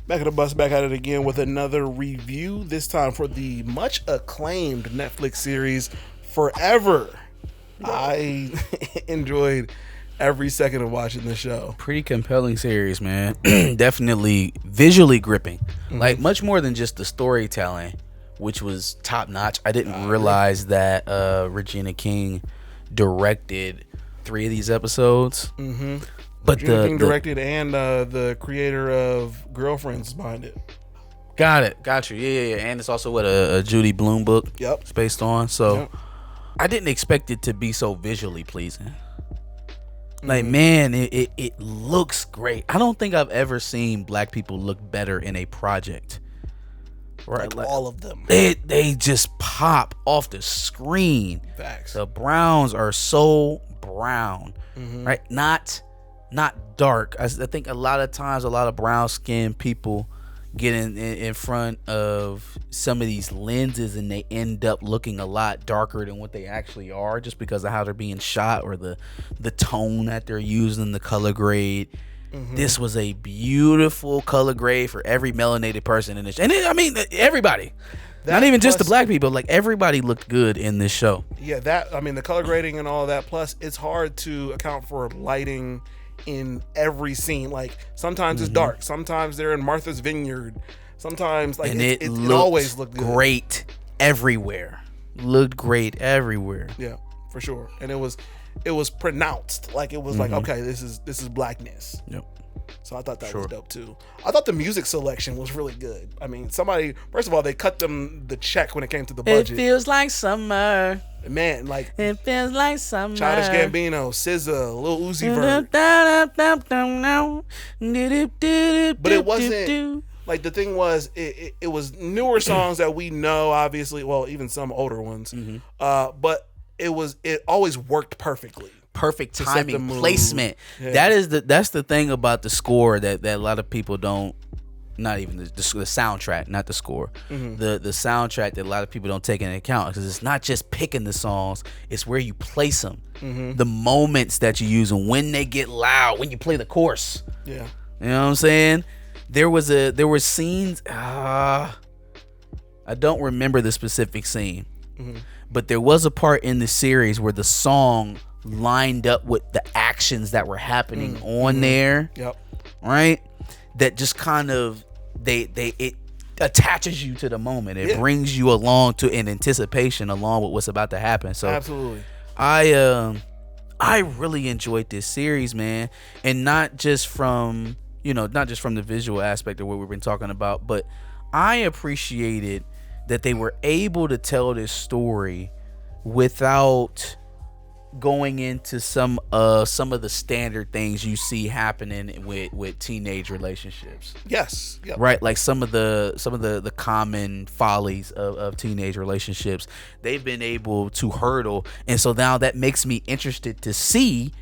Back at the bus, back at it again with another review. This time for the much acclaimed Netflix series Forever. I enjoyed every second of watching the show. Pretty compelling series, man. Definitely visually gripping. Like much more than just the storytelling, which was top notch. I didn't realize that Regina King directed 3 of these episodes. But Regina King directed, and the creator of Girlfriends is behind it. Got you. Yeah. And it's also what a Judy Blume book. Yep. It's based on. So Yep. I didn't expect it to be so visually pleasing. Like, man, it looks great. I don't think I've ever seen black people look better in a project. Right, Like all of them. They just pop off the screen. Facts. The browns are so brown, right? Not dark. I think a lot of times, a lot of brown skinned people get in front of some of these lenses and they end up looking a lot darker than what they actually are, just because of how they're being shot or the tone that they're using, the color grade. This was a beautiful color grade for every melanated person in this, and everybody. Not even just the black people, like everybody looked good in this show. Yeah, the color grading and all that. Plus, it's hard to account for lighting in every scene. Like sometimes it's dark, sometimes they're in Martha's Vineyard, sometimes like it always looked good. Great everywhere. Looked great everywhere. Yeah, for sure. And it was pronounced. Like it was like, okay, this is blackness. Yep. So I thought that was dope too. I thought the music selection was really good. I mean, first of all, they cut them the check when it came to the budget. It feels like summer. Man, like It feels like summer. Childish Gambino, SZA, Lil Uzi Vert. But it wasn't, like, the thing was, it was newer songs that we know, obviously, well, even some older ones. But it always worked perfectly. Perfect To set the timing, mood. placement. Yeah. That's the thing about the score that a lot of people don't. Not even the soundtrack, not the score. The soundtrack that a lot of people don't take into account, because it's not just picking the songs; it's where you place them, the moments that you use, and when they get loud, when you play the chorus. Yeah, you know what I'm saying? There were scenes. I don't remember the specific scene, but there was a part in the series where the song lined up with the actions that were happening on there. Yep. Right. That just kind of it attaches you to the moment. It brings you along to an anticipation along with what's about to happen. So absolutely, I really enjoyed this series, man, and not just from the visual aspect of what we've been talking about, but I appreciated that they were able to tell this story without going into some of the standard things you see happening with teenage relationships. Yes. Yep. Right, like some of the common follies of teenage relationships, they've been able to hurdle, and so now that makes me interested to see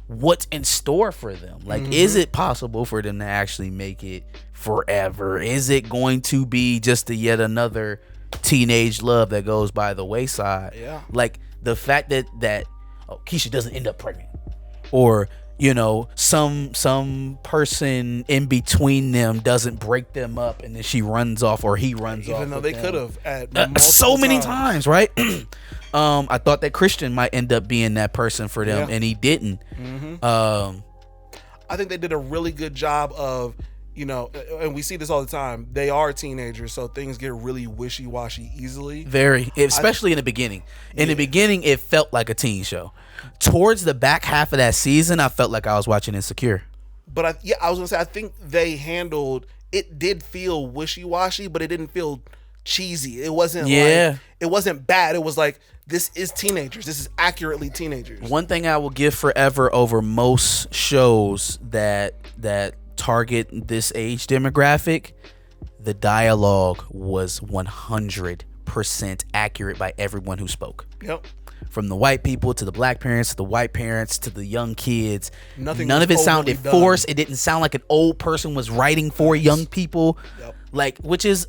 what's in store for them. Like, is it possible for them to actually make it forever? Is it going to be just yet another teenage love that goes by the wayside? Yeah. Like the fact that Keisha doesn't end up pregnant, or some person in between them doesn't break them up and then she runs off or he runs off, even though they could have at so many times, right? I thought that Christian might end up being that person for them, and he didn't. I think they did a really good job of, and we see this all the time, they are teenagers, so things get really wishy-washy easily. Very, especially in the beginning. In the beginning, it felt like a teen show. Towards the back half of that season, I felt like I was watching Insecure. But I was gonna say, I think they handled it. Did feel wishy-washy, but it didn't feel cheesy. It wasn't like, it wasn't bad. It was like, this is teenagers. This is accurately teenagers. One thing I will give Forever over most shows that target this age demographic, the dialogue was 100% accurate by everyone who spoke. Yep. From the white people to the black parents to the white parents to the young kids. None of it sounded forced. It didn't sound like an old person was writing for young people. Yep. Like, which is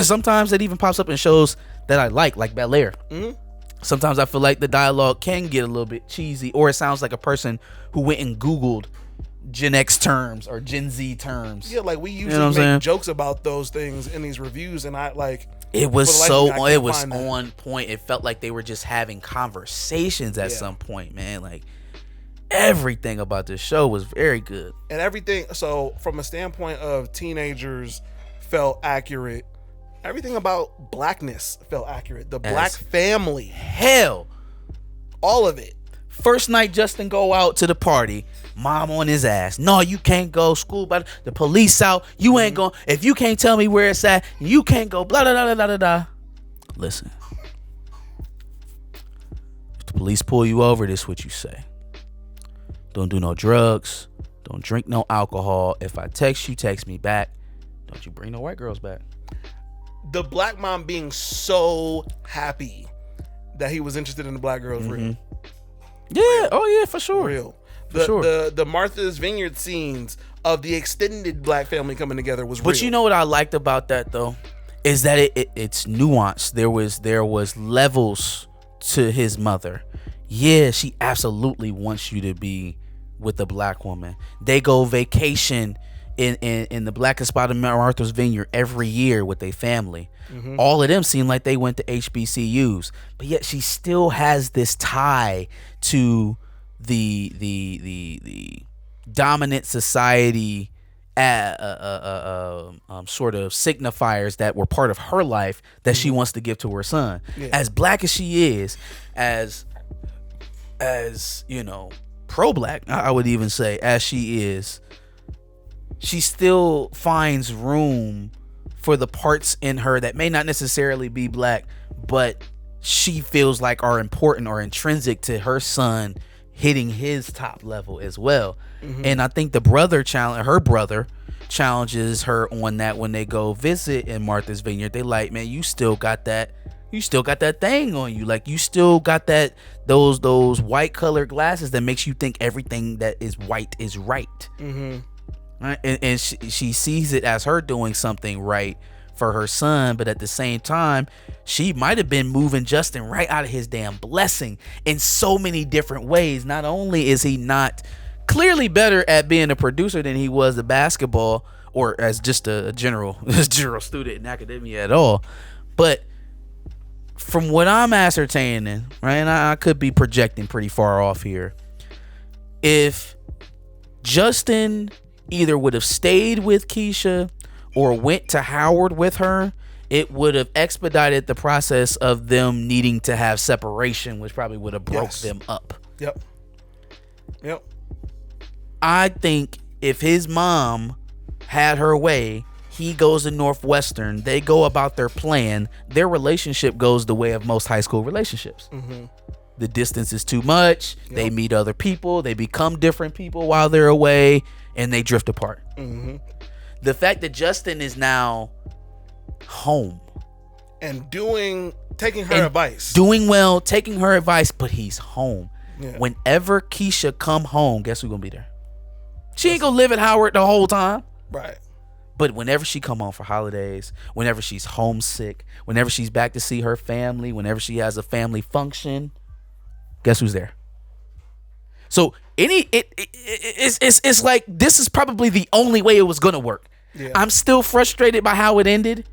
sometimes that even pops up in shows that I like Bel Air. Sometimes I feel like the dialogue can get a little bit cheesy, or it sounds like a person who went and Googled Gen X terms or Gen Z terms. Yeah, like we usually make jokes about those things in these reviews, and I like it was on point. It felt like they were just having conversations at some point, man. Like everything about this show was very good, and everything. So from a standpoint of teenagers, felt accurate. Everything about blackness felt accurate. The black family, hell, all of it. First night Justin go out to the party, mom on his ass. No, you can't go. School, but the police out. You ain't going. If you can't tell me where it's at, you can't go. Blah blah blah blah blah blah. Listen, if the police pull you over, this is what you say. Don't do no drugs. Don't drink no alcohol. If I text you, text me back. Don't you bring no white girls back. The black mom being so happy that he was interested in the black girls, real. Yeah, real. Oh yeah, for sure. Real. The Martha's Vineyard scenes of the extended black family coming together was real. But you know what I liked about that though, is that it's nuanced. There was levels to his mother. Yeah, she absolutely wants you to be with a black woman. They go vacation in the blackest spot of Martha's Vineyard every year with their family. All of them seem like they went to HBCUs, but yet she still has this tie to the dominant society sort of signifiers that were part of her life that she wants to give to her son. As black as she is, as you know, pro-black, I would even say, as she is, she still finds room for the parts in her that may not necessarily be black, but she feels like are important or intrinsic to her son hitting his top level as well. And I think her brother challenges her on that when they go visit in Martha's Vineyard. They like, man, you still got that thing on you. Like you still got those white colored glasses that makes you think everything that is white is right. Right? And she sees it as her doing something right for her son, but at the same time, she might have been moving Justin right out of his damn blessing in so many different ways. Not only is he not clearly better at being a producer than he was at basketball or as just a general student in academia at all, but from what I'm ascertaining, right, and I could be projecting pretty far off here, if Justin either would have stayed with Keisha or went to Howard with her, it would have expedited the process of them needing to have separation, which probably would have broke them up. Yep. I think if his mom had her way, he goes to Northwestern, they go about their plan, their relationship goes the way of most high school relationships. The distance is too much. They meet other people, they become different people while they're away, and they drift apart. The fact that Justin is now home and taking her advice, doing well, taking her advice, but he's home. Whenever Keisha come home, guess who's gonna be there? She ain't gonna live at Howard the whole time, right? But whenever she come home for holidays, whenever she's homesick, whenever she's back to see her family, whenever she has a family function, guess who's there? So it's like this is probably the only way it was gonna work. I'm still frustrated by how it ended.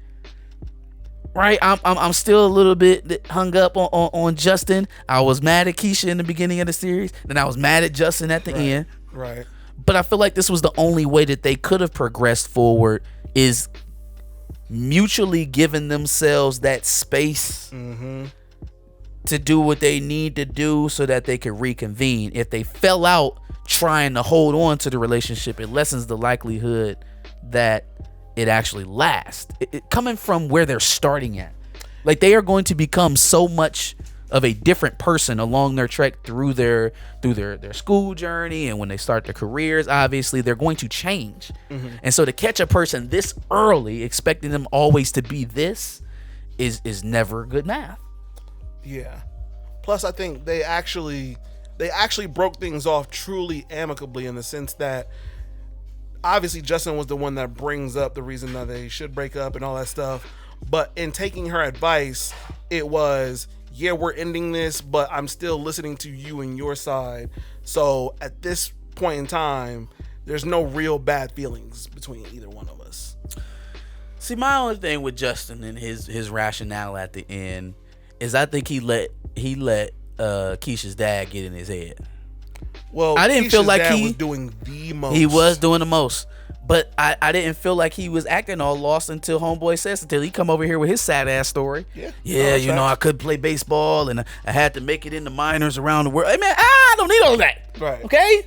Right, I'm still a little bit hung up on Justin. I was mad at Keisha in the beginning of the series, then I was mad at Justin at the end. Right. But I feel like this was the only way that they could have progressed forward, is mutually giving themselves that space to do what they need to do so that they could reconvene. If they fell out trying to hold on to the relationship, it lessens the likelihood that it actually lasts. Coming from where they're starting at, like they are going to become so much of a different person along their trek through their school journey, and when they start their careers, obviously they're going to change. And so to catch a person this early, expecting them always to be this, is never good math. Yeah. Plus, I think they actually broke things off truly amicably, in the sense that obviously Justin was the one that brings up the reason that they should break up and all that stuff. But in taking her advice, it was, yeah, we're ending this, but I'm still listening to you and your side. So at this point in time, there's no real bad feelings between either one of us. See, my only thing with Justin and his rationale at the end is I think he let Keisha's dad get in his head. Well, I didn't Keisha's feel like dad he was doing the most. He was doing the most. But I didn't feel like he was acting all lost until Homeboy says, until he come over here with his sad ass story. Yeah, you know, I couldn't play baseball and I had to make it in the minors around the world. Hey man, I don't need all of that. Right. Okay?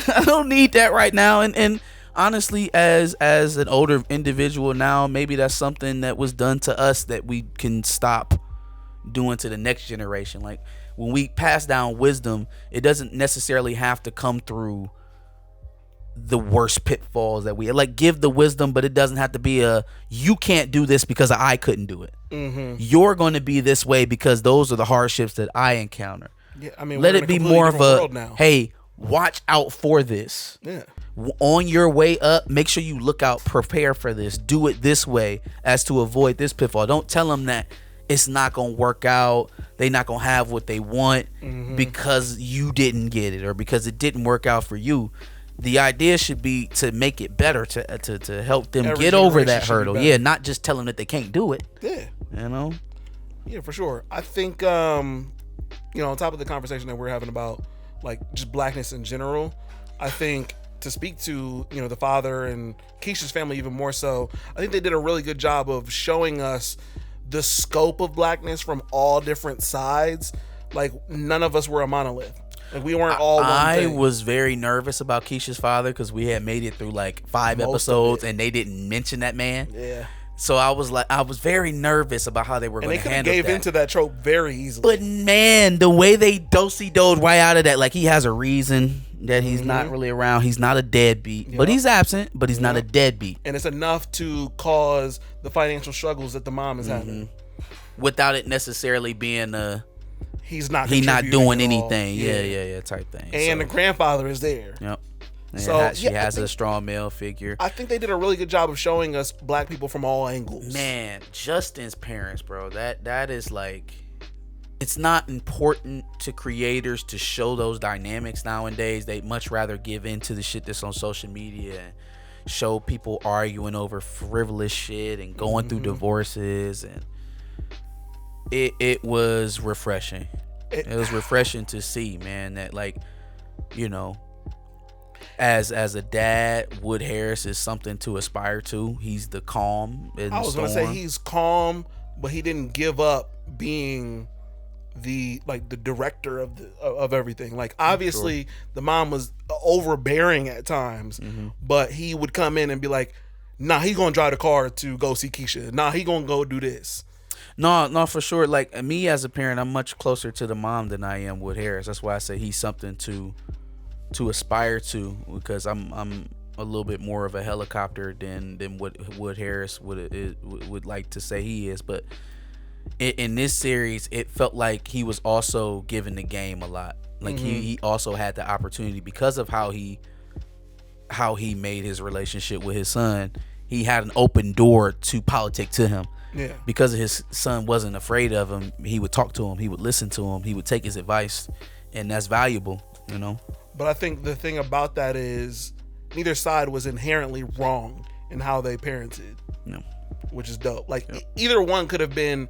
I don't need that right now. And honestly, as an older individual now, maybe that's something that was done to us that we can stop doing to the next generation. Like when we pass down wisdom, it doesn't necessarily have to come through the worst pitfalls that we like. Give the wisdom, but it doesn't have to be you can't do this because I couldn't do it. You're going to be this way because those are the hardships that I encounter. Yeah, I mean, let it be more of a hey, watch out for this. Yeah. On your way up, make sure you look out, prepare for this, do it this way as to avoid this pitfall. Don't tell them that it's not gonna work out, they not gonna have what they want because you didn't get it or because it didn't work out for you. The idea should be to make it better, to help them get over that hurdle. Yeah, not just tell them that they can't do it. Yeah. You know? Yeah, for sure. I think, on top of the conversation that we're having about, like, just blackness in general, I think to speak to, the father and Keisha's family even more so, I think they did a really good job of showing us the scope of blackness from all different sides. Like, none of us were a monolith. Like, we weren't all one thing. I was very nervous about Keisha's father because we had made it through like 5 episodes and they didn't mention that man. Yeah. So I was very nervous about how they were going to handle that. And they gave into that trope very easily. But man, the way they do-si-doed right out of that, like he has a reason that he's not really around. He's not a deadbeat, but he's absent, but he's not a deadbeat. And it's enough to cause the financial struggles that the mom is having. Without it necessarily being he's not doing anything. Yeah, type thing. And the grandfather is there. Yep. So she has a strong male figure. I think they did a really good job of showing us black people from all angles. Man, Justin's parents, bro, that is like, it's not important to creators to show those dynamics nowadays. They much rather give into the shit that's on social media and show people arguing over frivolous shit and going through divorces, and it was refreshing. It was refreshing to see, man, that like, as a dad, Wood Harris is something to aspire to. He's the calm in the storm. I was gonna say he's calm, but he didn't give up being the director of everything. Like, obviously the mom was overbearing at times, but he would come in and be like, nah, he's gonna drive the car to go see Keisha. Nah, he gonna go do this. No, for sure. Like me as a parent, I'm much closer to the mom than I am Wood Harris. That's why I say he's something to aspire to, because I'm a little bit more of a helicopter than what Wood Harris would like to say he is. But in this series, it felt like he was also giving the game a lot. Like he also had the opportunity, because of how he made his relationship with his son. He had an open door to politic to him. Yeah. Because his son wasn't afraid of him, he would talk to him, he would listen to him, he would take his advice, and that's valuable, But I think the thing about that is neither side was inherently wrong in how they parented. No. Which is dope. Like, either one could have been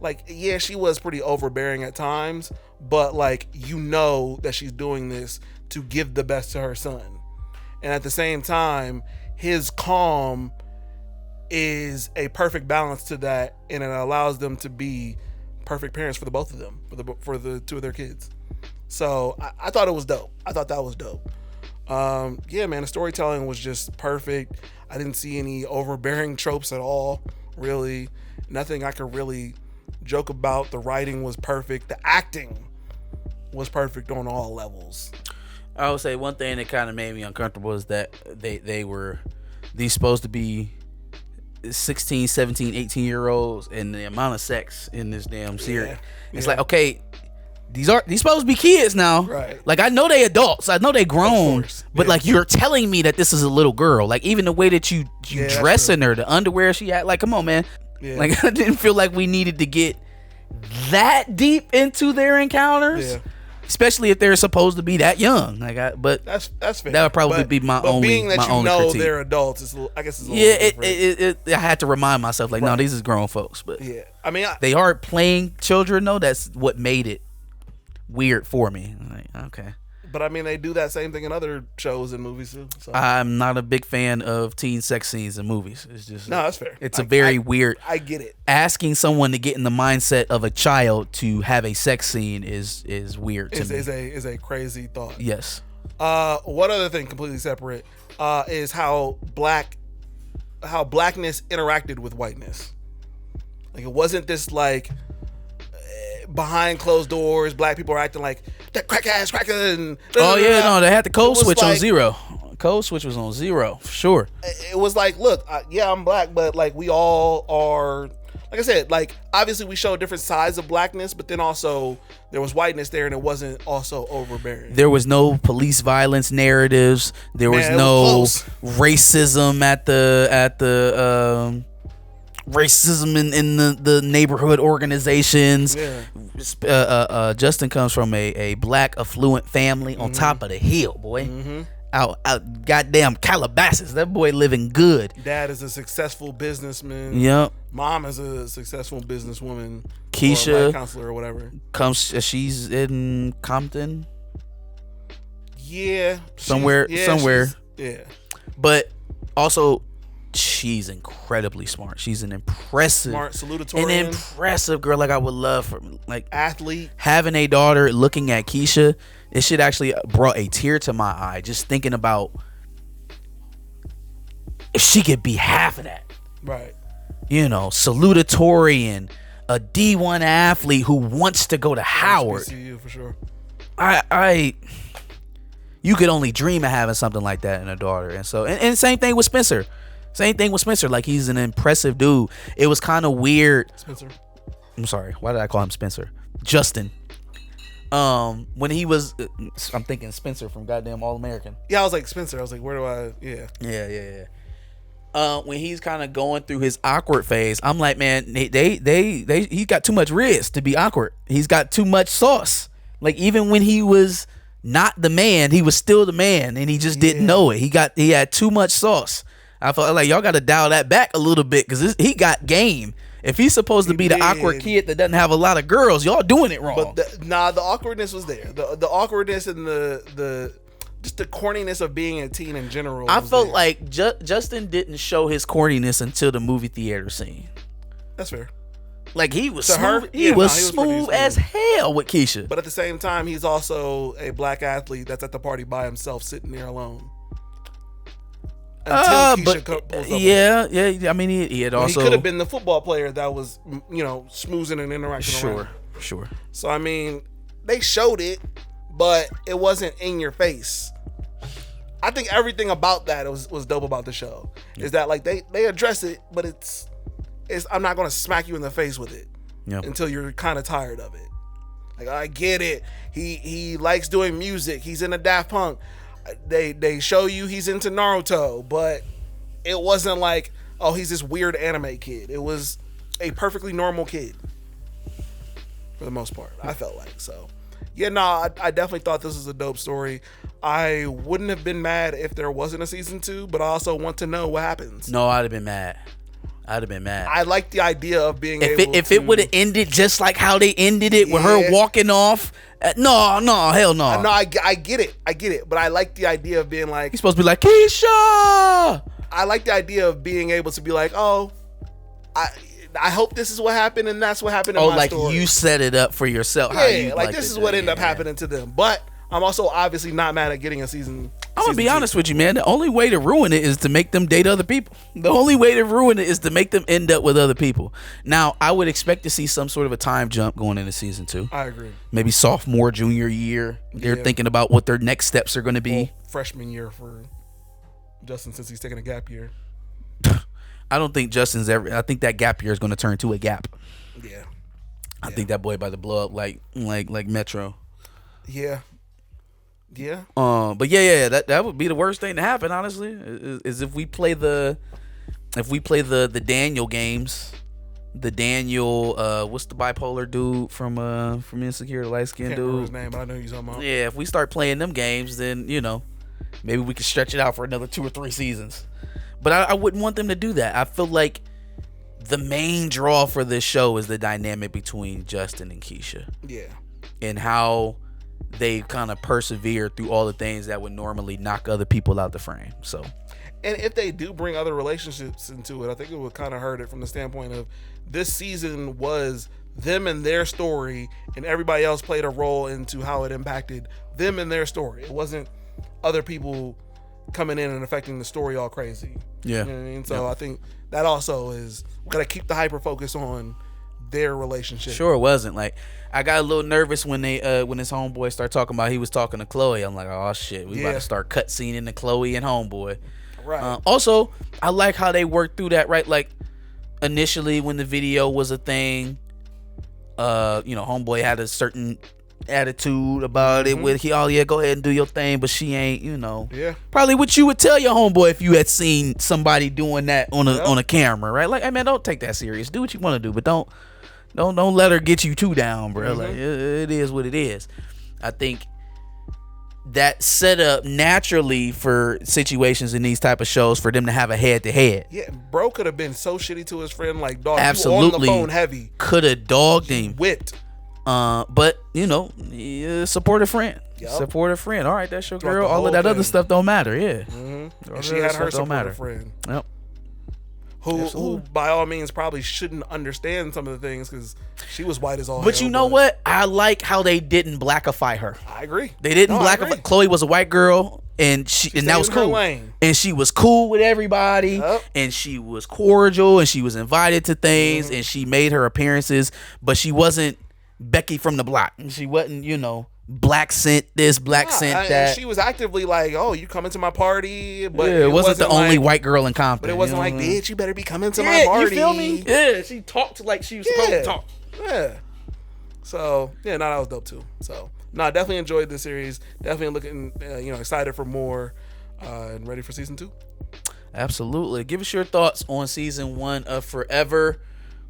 like, yeah, she was pretty overbearing at times, but like, that she's doing this to give the best to her son. And at the same time, his calm is a perfect balance to that, and it allows them to be perfect parents for the both of them, for the two of their kids. So I thought it was dope. I thought that was dope. Yeah, man, the storytelling was just perfect. I didn't see any overbearing tropes at all, really. Nothing I could really joke about. The writing was perfect. The acting was perfect on all levels. I would say one thing that kind of made me uncomfortable is that these supposed to be 16, 17, 18-year-olds, and the amount of sex in this damn series. It's like, okay, these supposed to be kids now. Right. Like, I know they adults, I know they grown, but like, you're telling me that this is a little girl. Like, even the way that you dressing her, the underwear she had, like, come on, man. Yeah. Like, I didn't feel like we needed to get that deep into their encounters. Yeah. especially if they're supposed to be that young. But that's fair. That would probably be my only. Being that you know critique. They're adults, I guess it's a little different. I had to remind myself no, these is grown folks. But yeah, I mean, they are playing children though. That's what made it weird for me. Like, okay. But I mean, they do that same thing in other shows and movies too. So. I'm not a big fan of teen sex scenes in movies. It's just that's fair. It's a very weird. I get it. Asking someone to get in the mindset of a child to have a sex scene is weird to me. Is a crazy thought. Yes. One other thing completely separate is how blackness interacted with whiteness. Like it wasn't this like behind closed doors, black people are acting like that cracker. And they had the code switch on zero. Code switch was on zero for sure. It was like, look, I'm black, but like we all are. Like I said, like obviously we show different sides of blackness, but then also there was whiteness there, and it wasn't also overbearing. There was no police violence narratives. There was no racism at the racism in the neighborhood organizations. Yeah. Justin comes from a black affluent family on top of the hill, boy. Out goddamn Calabasas. That boy living good. Dad is a successful businessman. Yep. Mom is a successful businesswoman. Keisha, or counselor or whatever. She's in Compton. Yeah. Somewhere. Yeah. But also, she's incredibly smart. She's an impressive, salutatorian, an impressive girl. Like I would love for like athlete. Having a daughter, looking at Keisha, it should actually brought a tear to my eye just thinking about if she could be half of that. Right. You know, salutatorian, a D1 athlete who wants to go to Howard. HBCU for sure. You could only dream of having something like that in a daughter, and so and same thing with Spencer. Like he's an impressive dude. It was kind of weird. Spencer. I'm sorry. Why did I call him Spencer? Justin. When he was, I'm thinking Spencer from goddamn All American. Yeah, I was like Spencer. I was like, where do I? Yeah. Yeah. When he's kind of going through his awkward phase, I'm like, man, he got too much riz to be awkward. He's got too much sauce. Like even when he was not the man, he was still the man, and he just didn't know it. He had too much sauce. I felt like y'all got to dial that back a little bit because he got game. If he's supposed to be the awkward kid that doesn't have a lot of girls, y'all doing it wrong. But the awkwardness was there. The awkwardness and the just the corniness of being a teen in general. I felt like Justin didn't show his corniness until the movie theater scene. That's fair. Like he was smooth. He was smooth as hell with Keisha. But at the same time, he's also a black athlete that's at the party by himself, sitting there alone. Until Keisha pulls up. Yeah. I mean, he had also. He could have been the football player that was, smoozing and interacting around. Sure. So I mean, they showed it, but it wasn't in your face. I think everything about that was dope about the show. Is that like they address it, but it's I'm not gonna smack you in the face with it until you're kind of tired of it. Like I get it. He likes doing music. He's in a Daft Punk. They show you he's into Naruto, but it wasn't like, oh, he's this weird anime kid. It was a perfectly normal kid for the most part. I felt like so. Yeah, I definitely thought this was a dope story. I wouldn't have been mad if there wasn't a season 2, but I also want to know what happens. No, I'd have been mad. I like the idea of being if it would have ended just like how they ended it with her walking off. No, hell no. No, I get it. But I like the idea of being like, he's supposed to be like, Keisha. I like the idea of being able to be like, oh, I hope this is what happened, and that's what happened in my story. Oh, like you set it up for yourself. Yeah, like this is what ended up happening to them. But I'm also obviously not mad at getting a season. I'm gonna be honest with you, man. The only way to ruin it is to make them date other people. The only way to ruin it is to make them end up with other people. Now, I would expect to see some sort of a time jump going into season 2. I agree. Maybe sophomore, junior year. They're thinking about what their next steps are going to be. Well, freshman year for Justin, since he's taking a gap year. I don't think Justin's ever. I think that gap year is going to turn to a gap. Yeah. I think that boy about to blow up like Metro. Yeah. But that would be the worst thing to happen, honestly, is if we play the Daniel games the Daniel, what's the bipolar dude from Insecure, the light skinned dude? His name, but I know you're talking about. Yeah, if we start playing them games, then maybe we can stretch it out for another 2 or 3 seasons. But I wouldn't want them to do that. I feel like the main draw for this show is the dynamic between Justin and Keisha. Yeah. And how they kind of persevere through all the things that would normally knock other people out the frame. So, and if they do bring other relationships into it, I think it would kind of hurt it from the standpoint of this season was them and their story, and everybody else played a role into how it impacted them and their story. It wasn't other people coming in and affecting the story all crazy. Yeah. You know what I mean? So I think that also is, we gotta keep the hyper focus on their relationship. Sure, it wasn't like, I got a little nervous when his homeboy started talking about he was talking to Chloe. I'm like, oh shit, we about to start cutscene into Chloe and homeboy. Right. Also, I like how they worked through that. Right, like initially when the video was a thing, homeboy had a certain attitude about it with go ahead and do your thing, but she ain't, probably what you would tell your homeboy if you had seen somebody doing that on a camera, right? Like, hey man, don't take that serious. Do what you want to do, but don't let her get you too down, bro. Like, it is what it is. I think that set up naturally for situations in these type of shows for them to have a head to head. Yeah, bro could have been so shitty to his friend, like, dog, absolutely, you on the phone heavy. Could have dogged him. Whipped. But support a friend. Yep. Support a friend. All right, that's your girl. All of that other stuff don't matter. Yeah. Mm-hmm. And she had her support a friend. Yep. Who by all means probably shouldn't understand some of the things because she was white as all. But you know what? I like how they didn't blackify her. I agree. They didn't blackify. Chloe was a white girl, and that was cool. And she was cool with everybody, and she was cordial, and she was invited to things, and she made her appearances, but she wasn't Becky from the block. She wasn't, black scent this, black scent that. She was actively like, "Oh, you coming to my party?" But it wasn't the only white girl in Compton. But it wasn't like, "Bitch, you better be coming to my party." You feel me? Yeah, she talked like she was supposed to talk. Yeah. So that was dope too. So definitely enjoyed the series. Definitely looking, excited for more, and ready for season 2. Absolutely. Give us your thoughts on season 1 of Forever.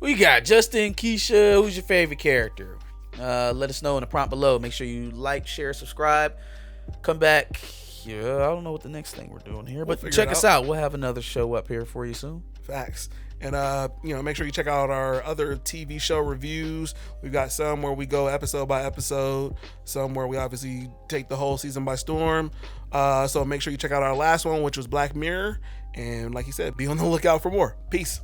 We got Justin, Keisha. Who's your favorite character? Let us know in the prompt below. Make sure you like, share, subscribe. Come back. Yeah, I don't know what the next thing we're doing here, but check us out. We'll have another show up here for you soon. Facts. And make sure you check out our other TV show reviews. We've got some where we go episode by episode, some where we obviously take the whole season by storm. So make sure you check out our last one, which was Black Mirror. And like you said, be on the lookout for more. Peace.